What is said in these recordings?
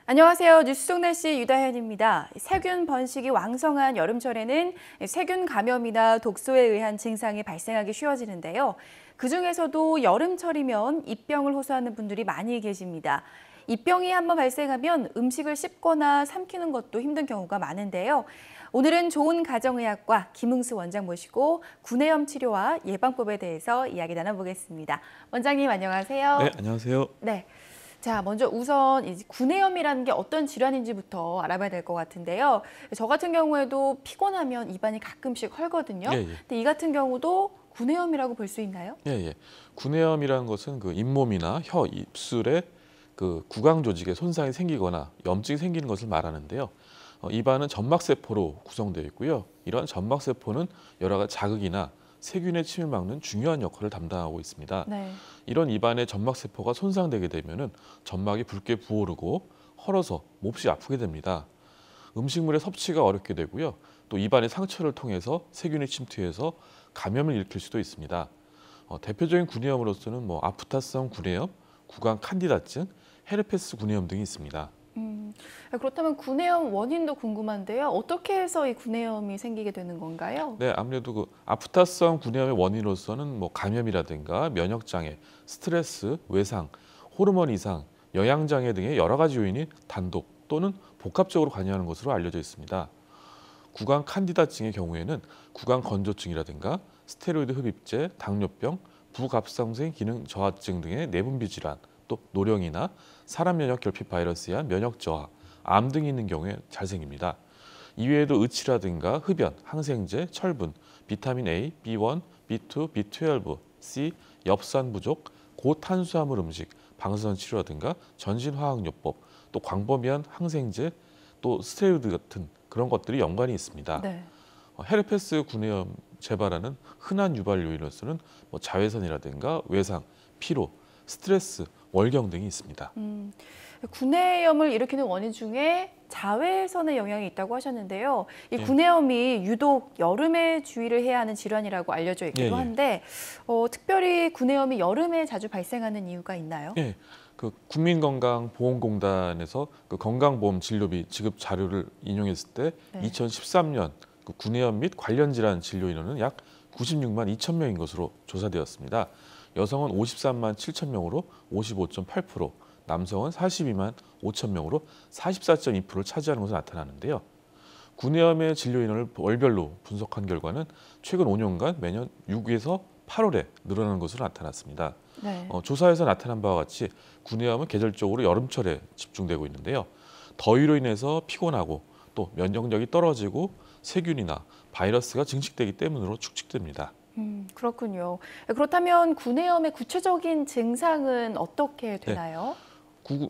안녕하세요. 뉴스 속 날씨 유다현입니다. 세균 번식이 왕성한 여름철에는 세균 감염이나 독소에 의한 증상이 발생하기 쉬워지는데요. 그중에서도 여름철이면 입병을 호소하는 분들이 많이 계십니다. 입병이 한번 발생하면 음식을 씹거나 삼키는 것도 힘든 경우가 많은데요. 오늘은 좋은 가정의학과 김응수 원장 모시고 구내염 치료와 예방법에 대해서 이야기 나눠보겠습니다. 원장님 안녕하세요. 네, 안녕하세요. 네. 자, 먼저 우선 이 구내염이라는 게 어떤 질환인지부터 알아봐야 될 것 같은데요. 저 같은 경우에도 피곤하면 입안이 가끔씩 헐거든요. 예, 예. 근데 이 같은 경우도 구내염이라고 볼 수 있나요? 예, 예. 구내염이라는 것은 그 잇몸이나 혀, 입술에 그 구강 조직에 손상이 생기거나 염증이 생기는 것을 말하는데요. 입안은 점막세포로 구성되어 있고요. 이러한 점막세포는 여러 가지 자극이나 세균의 침을 막는 중요한 역할을 담당하고 있습니다. 네. 이런 입안의 점막세포가 손상되게 되면은 점막이 붉게 부어오르고 헐어서 몹시 아프게 됩니다. 음식물의 섭취가 어렵게 되고요. 또 입안의 상처를 통해서 세균이 침투해서 감염을 일으킬 수도 있습니다. 대표적인 구내염으로서는 아프타성 구내염, 구강 칸디다증, 헤르페스 구내염 등이 있습니다. 그렇다면 구내염 원인도 궁금한데요. 어떻게 해서 이 구내염이 생기게 되는 건가요? 네, 아무래도 그 아프타성 구내염의 원인으로서는 감염이라든가 면역장애, 스트레스, 외상, 호르몬 이상, 영양장애 등의 여러 가지 요인이 단독 또는 복합적으로 관여하는 것으로 알려져 있습니다. 구강 칸디다증의 경우에는 구강 건조증이라든가 스테로이드 흡입제, 당뇨병, 부갑상생 기능 저하증 등의 내분비 질환, 또 노령이나 사람 면역 결핍 바이러스에 의한 면역 저하, 암 등이 있는 경우에 잘 생깁니다. 이외에도 의치라든가 흡연, 항생제, 철분, 비타민 A, B1, B2, B12, C, 엽산 부족, 고탄수화물 음식, 방사선 치료라든가 전신화학요법, 또 광범위한 항생제, 또 스테로이드 같은 그런 것들이 연관이 있습니다. 네. 헤르페스 구내염 재발하는 흔한 유발 요인으로서는 자외선이라든가 외상, 피로, 스트레스, 월경 등이 있습니다. 구내염을 일으키는 원인 중에 자외선의 영향이 있다고 하셨는데요. 이 예. 구내염이 유독 여름에 주의를 해야 하는 질환이라고 알려져 있기도 예, 예. 한데 특별히 구내염이 여름에 자주 발생하는 이유가 있나요? 예, 그 국민건강보험공단에서 그 건강보험 진료비 지급 자료를 인용했을 때 네. 2013년 그 구내염 및 관련 질환 진료 인원은 약 96만 2천 명인 것으로 조사되었습니다. 여성은 53만 7천 명으로 55.8%, 남성은 42만 5천 명으로 44.2%를 차지하는 것으로 나타나는데요. 구내염의 진료 인원을 월별로 분석한 결과는 최근 5년간 매년 6에서 8월에 늘어나는 것으로 나타났습니다. 네. 조사에서 나타난 바와 같이 구내염은 계절적으로 여름철에 집중되고 있는데요. 더위로 인해서 피곤하고 또 면역력이 떨어지고 세균이나 바이러스가 증식되기 때문으로 축적됩니다. 그렇군요. 그렇다면 구내염의 구체적인 증상은 어떻게 되나요?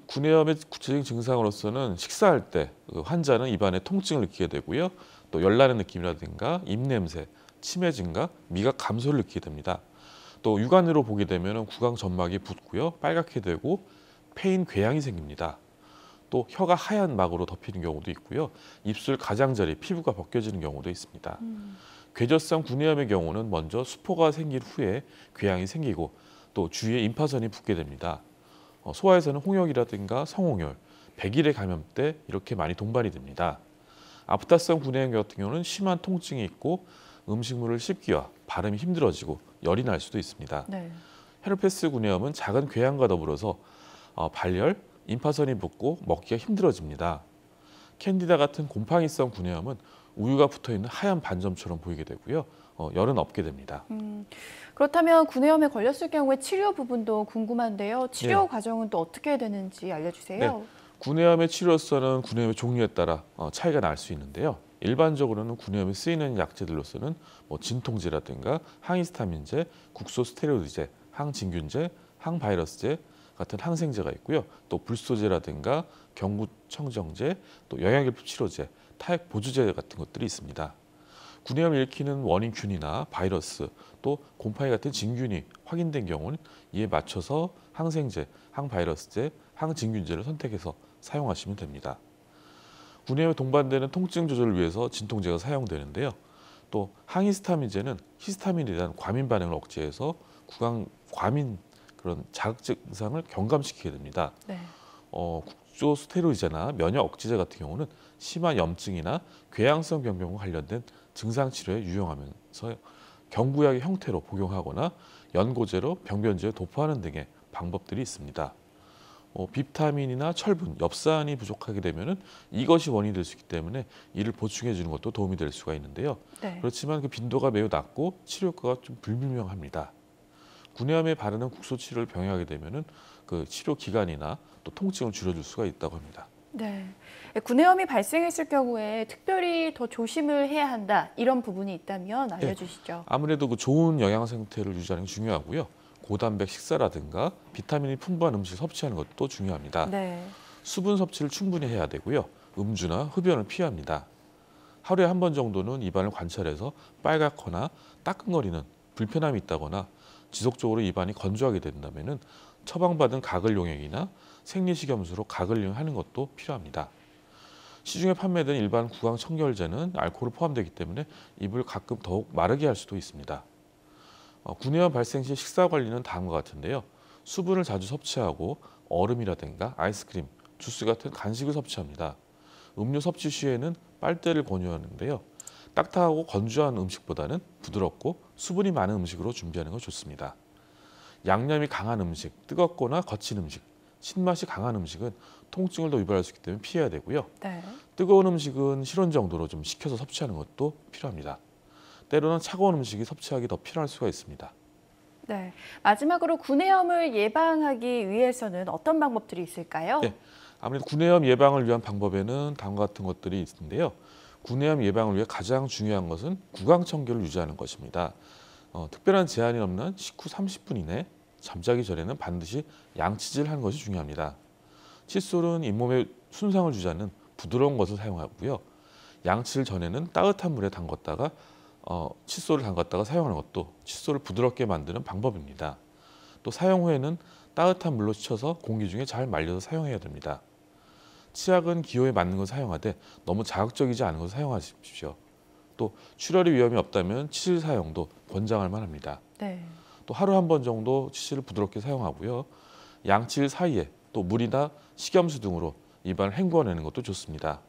구내염의 구체적인 증상으로서는 식사할 때 환자는 입안에 통증을 느끼게 되고요. 또 열나는 느낌이라든가 입냄새, 치매 증가, 미각 감소를 느끼게 됩니다. 또 육안으로 보게 되면 구강 점막이 붓고요. 빨갛게 되고 패인 궤양이 생깁니다. 또 혀가 하얀 막으로 덮이는 경우도 있고요. 입술 가장자리, 피부가 벗겨지는 경우도 있습니다. 궤저성 구내염의 경우는 먼저 수포가 생긴 후에 궤양이 생기고 또 주위에 임파선이 붙게 됩니다. 소아에서는 홍역이라든가 성홍열, 백일의 감염 때 이렇게 많이 동반이 됩니다. 아프타성 구내염 같은 경우는 심한 통증이 있고 음식물을 씹기와 발음이 힘들어지고 열이 날 수도 있습니다. 네. 헤르페스 구내염은 작은 궤양과 더불어서 발열, 임파선이 붙고 먹기가 힘들어집니다. 캔디다 같은 곰팡이성 구내염은 우유가 붙어있는 하얀 반점처럼 보이게 되고요. 열은 없게 됩니다. 그렇다면 구내염에 걸렸을 경우에 치료 부분도 궁금한데요. 치료 네. 과정은 또 어떻게 되는지 알려주세요. 네. 구내염의 치료로서는 구내염의 종류에 따라 차이가 날 수 있는데요. 일반적으로는 구내염에 쓰이는 약제들로서는 진통제라든가 항히스타민제, 국소스테로이드제, 항진균제, 항바이러스제 같은 항생제가 있고요. 또 불소제라든가 경구청정제, 또 영양결핍 치료제, 타액 보조제 같은 것들이 있습니다. 구내염을 일으키는 원인균이나 바이러스, 또 곰팡이 같은 진균이 확인된 경우는 이에 맞춰서 항생제, 항바이러스제, 항진균제를 선택해서 사용하시면 됩니다. 구내염에 동반되는 통증 조절을 위해서 진통제가 사용되는데요. 또 항히스타민제는 히스타민에 대한 과민 반응을 억제해서 구강 과민 그런 자극 증상을 경감시키게 됩니다. 네. 국소스테로이드나 면역 억제제 같은 경우는 심한 염증이나 궤양성 병변과 관련된 증상 치료에 유용하면서 경구약의 형태로 복용하거나 연고제로 병변지에 도포하는 등의 방법들이 있습니다. 비타민이나 철분, 엽산이 부족하게 되면은 이것이 원인이 될 수 있기 때문에 이를 보충해 주는 것도 도움이 될 수가 있는데요. 네. 그렇지만 그 빈도가 매우 낮고 치료 효과가 좀 불분명합니다. 구내염에 바르는 국소 치료를 병행하게 되면은 그 치료 기간이나 또 통증을 줄여줄 수가 있다고 합니다. 네. 구내염이 발생했을 경우에 특별히 더 조심을 해야 한다 이런 부분이 있다면 알려주시죠. 아무래도 그 좋은 영양 상태를 유지하는 게 중요하고요. 고단백 식사라든가 비타민이 풍부한 음식을 섭취하는 것도 중요합니다. 네. 수분 섭취를 충분히 해야 되고요. 음주나 흡연을 피해야 합니다. 하루에 한 번 정도는 입안을 관찰해서 빨갛거나 따끔거리는 불편함이 있다거나 지속적으로 입안이 건조하게 된다면 처방받은 가글 용액이나 생리식염수로 가글 이용하는 것도 필요합니다. 시중에 판매된 일반 구강 청결제는 알코올이 포함되기 때문에 입을 가끔 더욱 마르게 할 수도 있습니다. 구내염 발생 시 식사 관리는 다음과 같은데요. 수분을 자주 섭취하고 얼음이라든가 아이스크림, 주스 같은 간식을 섭취합니다. 음료 섭취 시에는 빨대를 권유하는데요. 딱딱하고 건조한 음식보다는 부드럽고 수분이 많은 음식으로 준비하는 거 좋습니다. 양념이 강한 음식, 뜨겁거나 거친 음식, 신맛이 강한 음식은 통증을 더 유발할 수 있기 때문에 피해야 되고요. 네. 뜨거운 음식은 실온 정도로 좀 식혀서 섭취하는 것도 필요합니다. 때로는 차가운 음식이 섭취하기 더 필요할 수가 있습니다. 네. 마지막으로 구내염을 예방하기 위해서는 어떤 방법들이 있을까요? 네. 아무래도 구내염 예방을 위한 방법에는 다음과 같은 것들이 있는데요. 구내염 예방을 위해 가장 중요한 것은 구강 청결을 유지하는 것입니다. 특별한 제한이 없는 식후 30분 이내 잠자기 전에는 반드시 양치질을 하는 것이 중요합니다. 칫솔은 잇몸에 순상을 주지 않는 부드러운 것을 사용하고요. 양치를 전에는 따뜻한 물에 담갔다가 칫솔을 담갔다가 사용하는 것도 칫솔을 부드럽게 만드는 방법입니다. 또 사용 후에는 따뜻한 물로 씻어서 공기 중에 잘 말려서 사용해야 됩니다. 치약은 기호에 맞는 것을 사용하되 너무 자극적이지 않은 것을 사용하십시오. 또 출혈의 위험이 없다면 치실 사용도 권장할 만합니다. 네. 또 하루 한 번 정도 치실을 부드럽게 사용하고요. 양치질 사이에 또 물이나 식염수 등으로 입안을 헹궈내는 것도 좋습니다.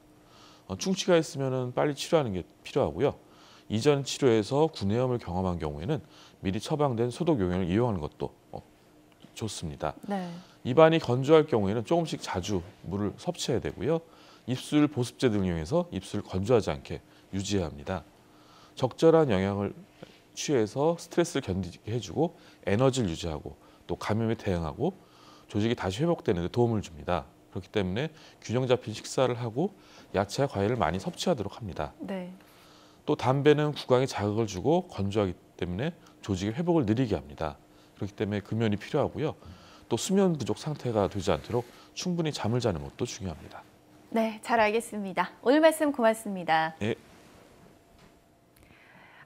충치가 있으면 빨리 치료하는 게 필요하고요. 이전 치료에서 구내염을 경험한 경우에는 미리 처방된 소독 용액을 이용하는 것도 좋습니다. 네. 입안이 건조할 경우에는 조금씩 자주 물을 섭취해야 되고요. 입술 보습제 등을 이용해서 입술을 건조하지 않게 유지해야 합니다. 적절한 영양을 취해서 스트레스를 견디게 해주고 에너지를 유지하고 또 감염에 대응하고 조직이 다시 회복되는 데 도움을 줍니다. 그렇기 때문에 균형 잡힌 식사를 하고 야채와 과일을 많이 섭취하도록 합니다. 네. 또 담배는 구강에 자극을 주고 건조하기 때문에 조직의 회복을 느리게 합니다. 그렇기 때문에 금연이 필요하고요. 또 수면 부족 상태가 되지 않도록 충분히 잠을 자는 것도 중요합니다. 네, 잘 알겠습니다. 오늘 말씀 고맙습니다. 네.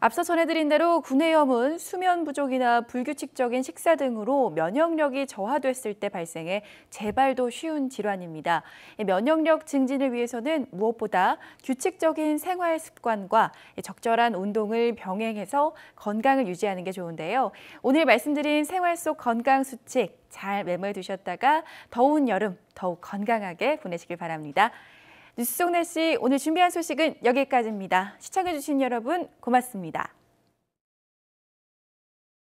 앞서 전해드린 대로 구내염은 수면 부족이나 불규칙적인 식사 등으로 면역력이 저하됐을 때 발생해 재발도 쉬운 질환입니다. 면역력 증진을 위해서는 무엇보다 규칙적인 생활 습관과 적절한 운동을 병행해서 건강을 유지하는 게 좋은데요. 오늘 말씀드린 생활 속 건강 수칙 잘 메모해 두셨다가 더운 여름 더욱 건강하게 보내시길 바랍니다. 뉴스 속 날씨 오늘 준비한 소식은 여기까지입니다. 시청해주신 여러분 고맙습니다.